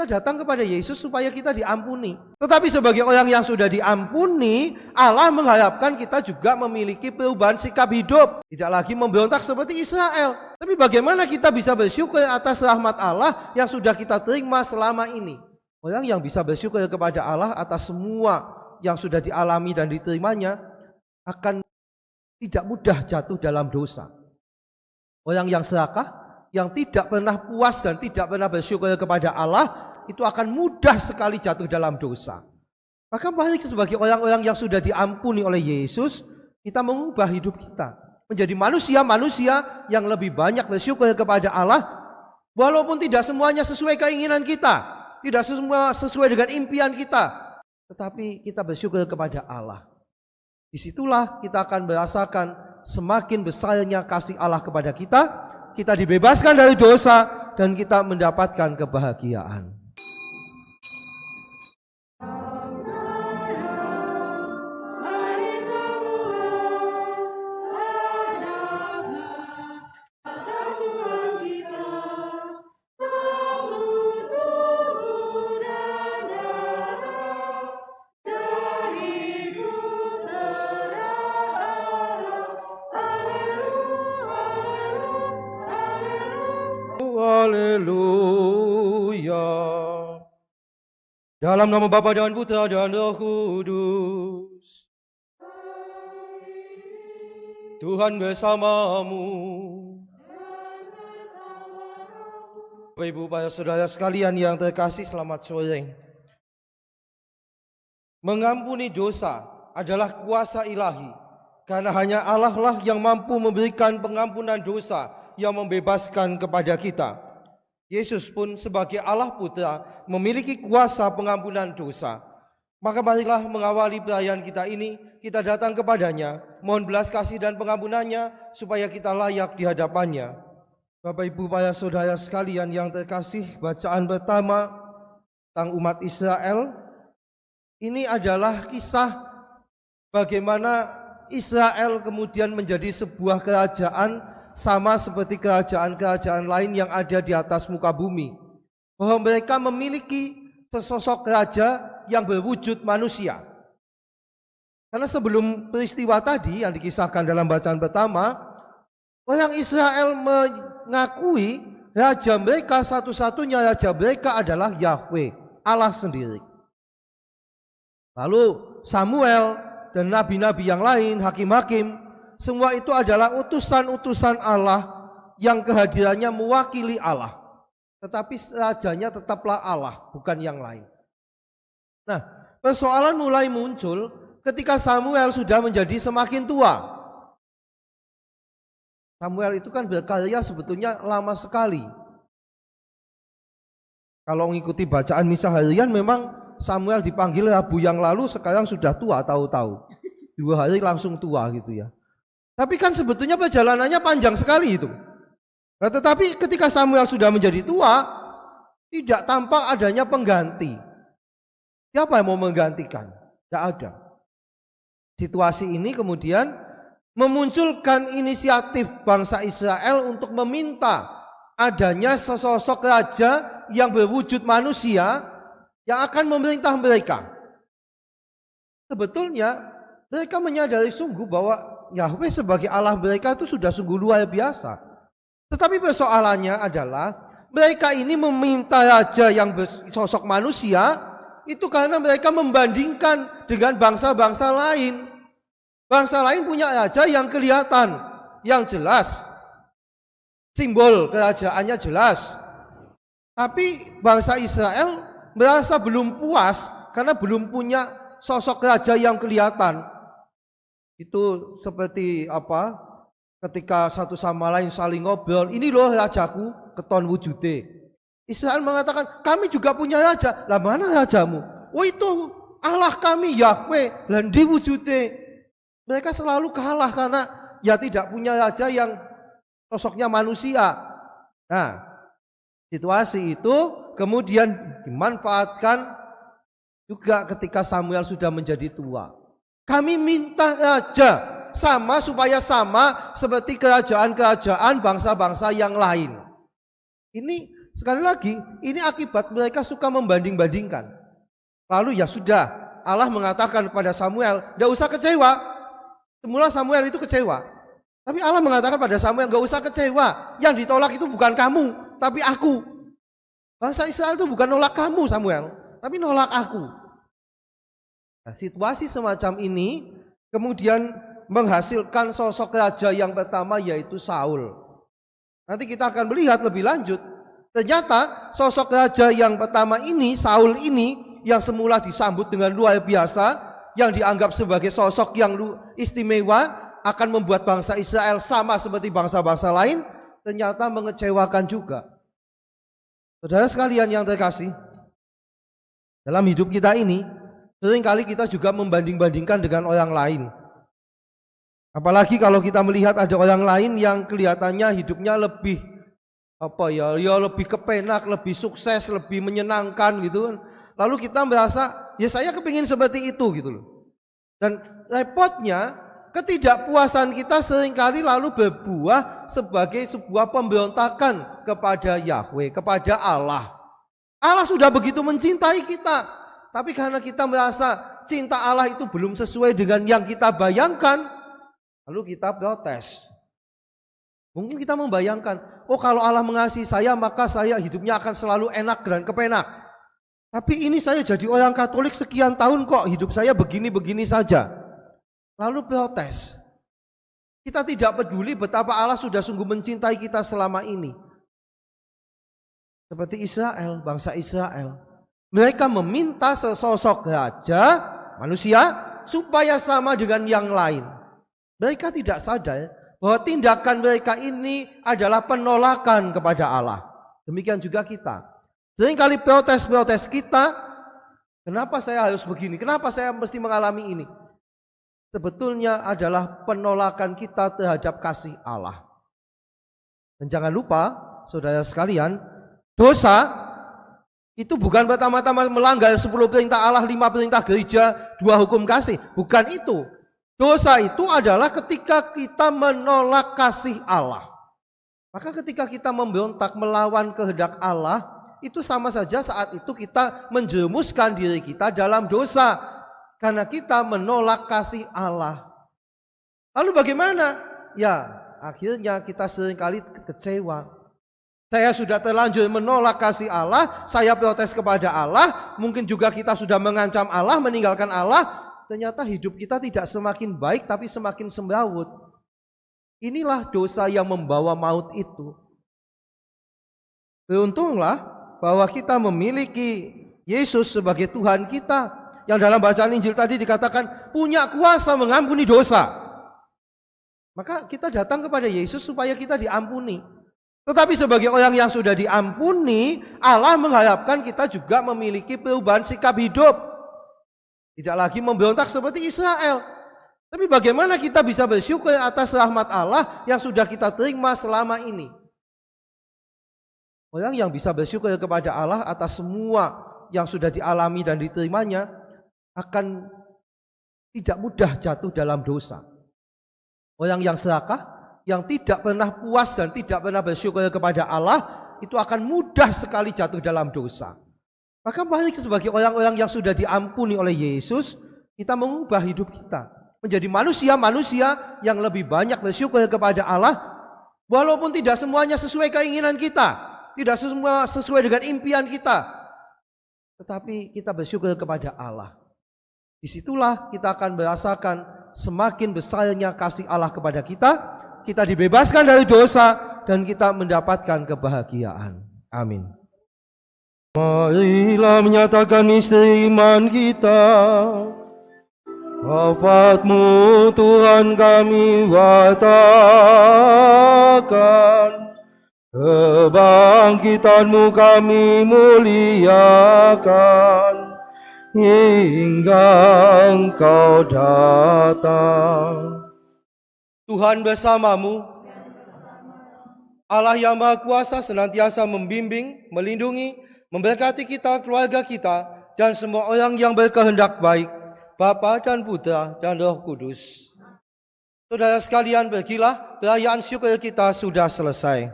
kita datang kepada Yesus supaya kita diampuni. Tetapi sebagai orang yang sudah diampuni, Allah mengharapkan kita juga memiliki perubahan sikap hidup. Tidak lagi memberontak seperti Israel. Tapi bagaimana kita bisa bersyukur atas rahmat Allah yang sudah kita terima selama ini? Orang yang bisa bersyukur kepada Allah atas semua yang sudah dialami dan diterimanya akan tidak mudah jatuh dalam dosa. Orang yang serakah, yang tidak pernah puas dan tidak pernah bersyukur kepada Allah, itu akan mudah sekali jatuh dalam dosa. Maka balik sebagai orang-orang yang sudah diampuni oleh Yesus, kita mengubah hidup kita menjadi manusia-manusia yang lebih banyak bersyukur kepada Allah, walaupun tidak semuanya sesuai keinginan kita, tidak semua sesuai dengan impian kita, tetapi kita bersyukur kepada Allah. Disitulah kita akan merasakan semakin besarnya kasih Allah kepada kita. Kita dibebaskan dari dosa dan kita mendapatkan kebahagiaan. Haleluya. Dalam nama Bapa dan Putra dan Roh Kudus. Tuhan bersamamu. Bapak Ibu, para saudara sekalian yang terkasih, selamat sore. Mengampuni dosa adalah kuasa ilahi, karena hanya Allah lah yang mampu memberikan pengampunan dosa yang membebaskan kepada kita. Yesus pun sebagai Allah Putra memiliki kuasa pengampunan dosa. Maka marilah mengawali perayaan kita ini, kita datang kepadanya, mohon belas kasih dan pengampunannya supaya kita layak di hadapannya. Bapak Ibu, para saudara sekalian yang terkasih, bacaan pertama tentang umat Israel ini adalah kisah bagaimana Israel kemudian menjadi sebuah kerajaan sama seperti kerajaan-kerajaan lain yang ada di atas muka bumi. Bahwa mereka memiliki sesosok raja yang berwujud manusia. Karena sebelum peristiwa tadi yang dikisahkan dalam bacaan pertama, orang Israel mengakui raja mereka, satu-satunya raja mereka adalah Yahweh, Allah sendiri. Lalu Samuel dan nabi-nabi yang lain, hakim-hakim, semua itu adalah utusan-utusan Allah yang kehadirannya mewakili Allah. Tetapi rajanya tetaplah Allah, bukan yang lain. Nah, persoalan mulai muncul ketika Samuel sudah menjadi semakin tua. Samuel itu kan berkarya sebetulnya lama sekali. Kalau mengikuti bacaan misa harian, memang Samuel dipanggil Rabu yang lalu, sekarang sudah tua tahu-tahu. 2 hari langsung tua gitu ya. Tapi kan sebetulnya perjalanannya panjang sekali itu. Nah, tetapi ketika Samuel sudah menjadi tua, tidak tampak adanya pengganti. Siapa yang mau menggantikan? Tidak ada. Situasi ini kemudian memunculkan inisiatif bangsa Israel untuk meminta adanya sesosok raja yang berwujud manusia yang akan memerintah mereka. Sebetulnya mereka menyadari sungguh bahwa Yahweh sebagai Allah mereka itu sudah sungguh luar biasa. Tetapi persoalannya adalah mereka ini meminta raja yang bersosok manusia itu karena mereka membandingkan dengan bangsa-bangsa lain. Bangsa lain punya raja yang kelihatan, yang jelas. Simbol kerajaannya jelas. Tapi bangsa Israel merasa belum puas karena belum punya sosok raja yang kelihatan. Itu seperti apa? Ketika satu sama lain saling ngobrol, ini loh rajaku, keton wujude. Israel mengatakan, kami juga punya raja. Lah mana rajamu? Oh itu Allah kami Yahweh, lan di wujude. Mereka selalu kalah karena ya tidak punya raja yang sosoknya manusia. Nah, situasi itu kemudian dimanfaatkan juga ketika Samuel sudah menjadi tua. Kami minta raja sama supaya sama seperti kerajaan-kerajaan bangsa-bangsa yang lain. Ini Sekali lagi, ini akibat mereka suka membanding-bandingkan. Lalu ya sudah, Allah mengatakan kepada Samuel, "Enggak usah kecewa." Semula Samuel itu kecewa. Tapi Allah mengatakan pada Samuel, "Enggak usah kecewa. Yang ditolak itu bukan kamu, tapi aku." Bangsa Israel itu bukan nolak kamu, Samuel, tapi nolak aku. Nah, situasi semacam ini kemudian menghasilkan sosok raja yang pertama, yaitu Saul. Nanti kita akan melihat lebih lanjut. Ternyata sosok raja yang pertama ini, Saul ini, yang semula disambut dengan luar biasa, yang dianggap sebagai sosok yang istimewa, akan membuat bangsa Israel sama seperti bangsa-bangsa lain, ternyata mengecewakan juga. Saudara sekalian yang terkasih, dalam hidup kita ini, seringkali kita juga membanding-bandingkan dengan orang lain. Apalagi kalau kita melihat ada orang lain yang kelihatannya hidupnya lebih lebih kepenak, lebih sukses, lebih menyenangkan gitu. Lalu kita merasa, ya saya kepingin seperti itu gitu loh. Dan repotnya, ketidakpuasan kita seringkali lalu berbuah sebagai sebuah pemberontakan kepada Yahweh, kepada Allah. Allah sudah begitu mencintai kita, tapi karena kita merasa cinta Allah itu belum sesuai dengan yang kita bayangkan, lalu kita protes. Mungkin kita membayangkan, oh kalau Allah mengasihi saya, maka saya hidupnya akan selalu enak dan kepenak. Tapi ini saya jadi orang Katolik sekian tahun kok hidup saya begini-begini saja. Lalu protes. Kita tidak peduli betapa Allah sudah sungguh mencintai kita selama ini. Seperti Israel, bangsa Israel. Mereka meminta sesosok raja manusia supaya sama dengan yang lain. Mereka tidak sadar bahwa tindakan mereka ini adalah penolakan kepada Allah. Demikian juga kita. Seringkali protes-protes kita, kenapa saya harus begini? Kenapa saya mesti mengalami ini? Sebetulnya adalah penolakan kita terhadap kasih Allah. Dan jangan lupa, saudara sekalian, dosa itu bukan pertama-tama melanggar 10 perintah Allah, 5 perintah gereja, 2 hukum kasih. Bukan itu. Dosa itu adalah ketika kita menolak kasih Allah. Maka ketika kita memberontak melawan kehendak Allah, itu sama saja saat itu kita menjerumuskan diri kita dalam dosa. Karena kita menolak kasih Allah. Lalu bagaimana? Ya, akhirnya kita seringkali kecewa. Saya sudah terlanjur menolak kasih Allah, saya protes kepada Allah, mungkin juga kita sudah mengancam Allah, meninggalkan Allah. Ternyata hidup kita tidak semakin baik, tapi semakin semrawut. Inilah dosa yang membawa maut itu. Beruntunglah bahwa kita memiliki Yesus sebagai Tuhan kita, yang dalam bacaan Injil tadi dikatakan punya kuasa mengampuni dosa. Maka kita datang kepada Yesus supaya kita diampuni. Tetapi sebagai orang yang sudah diampuni, Allah mengharapkan kita juga memiliki perubahan sikap hidup. Tidak lagi memberontak seperti Israel. Tapi bagaimana kita bisa bersyukur atas rahmat Allah yang sudah kita terima selama ini? Orang yang bisa bersyukur kepada Allah atas semua yang sudah dialami dan diterimanya akan tidak mudah jatuh dalam dosa. Orang yang serakah, yang tidak pernah puas dan tidak pernah bersyukur kepada Allah, itu akan mudah sekali jatuh dalam dosa. Maka mari sebagai orang-orang yang sudah diampuni oleh Yesus, kita mengubah hidup kita menjadi manusia-manusia yang lebih banyak bersyukur kepada Allah, walaupun tidak semuanya sesuai keinginan kita, tidak semua sesuai dengan impian kita, tetapi kita bersyukur kepada Allah. Disitulah kita akan merasakan semakin besarnya kasih Allah kepada kita. Kita dibebaskan dari dosa dan kita mendapatkan kebahagiaan. Amin. Marilah menyatakan misteri iman kita. Wafat-Mu Tuhan kami wartakan, kebangkitan-Mu kami muliakan, hingga Engkau datang. Tuhan bersamamu. Allah yang Maha Kuasa senantiasa membimbing, melindungi, memberkati kita, keluarga kita, dan semua orang yang berkehendak baik, Bapa dan Putra dan Roh Kudus. Saudara sekalian, pergilah, perayaan syukur kita sudah selesai.